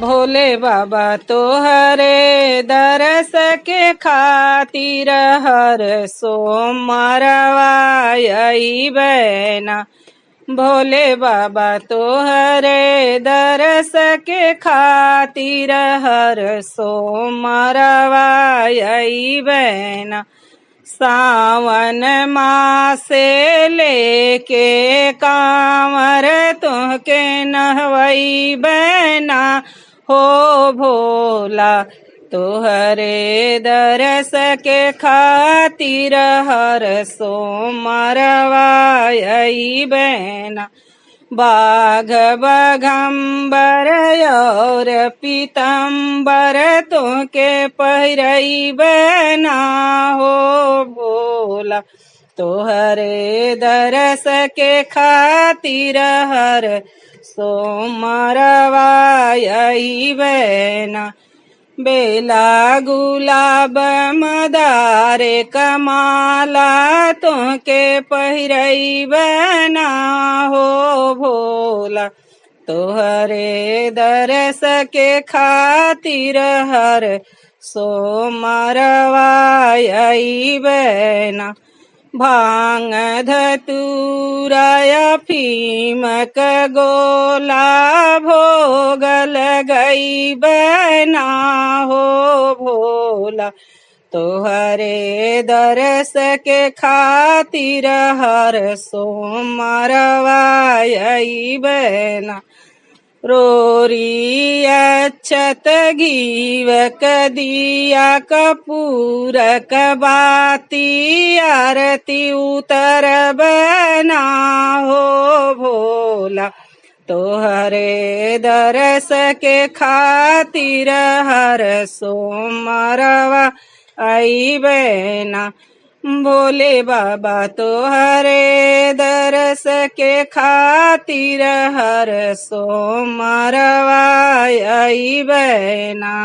भोले बाबा तोहरे दरस के खातिर हर सोमवारवा अइबैना। भोले बाबा तोहरे दरस के खातिर हर सोमवारवा अइबैना। सावन मासे लेके कांवर तुहके नहवैबैना हो भोला। तोहरे दरस के खातिर हर सोमवारवा अइबैना। बाघ बघम्बर और पीतम्बर तुहके पहिरैबैना हो भोला। तोहरे दरस के खातिर हर सोमवारवा अइबैना। बेला गुलाब मदारे कमाला तुहके पहिरैबैना हो भोला। तोहरे दरस के खातिर हर सोमवारवा अइबैना। भांग धतूरा अफीम क गोला भोग लगैबैना हो भोला। तोहरे दरस के खातिर हर सोमवारवा अइबैना। रोरी अक्षत घीवक दिया कपूरक बाती आरती उतरबैना हो भोला। तोहरे दरस के खातिर हर सोमवारवा अइबैना। भोले बाबा तोहरे दरस के खातिर हर सोमवारवा अइबैना।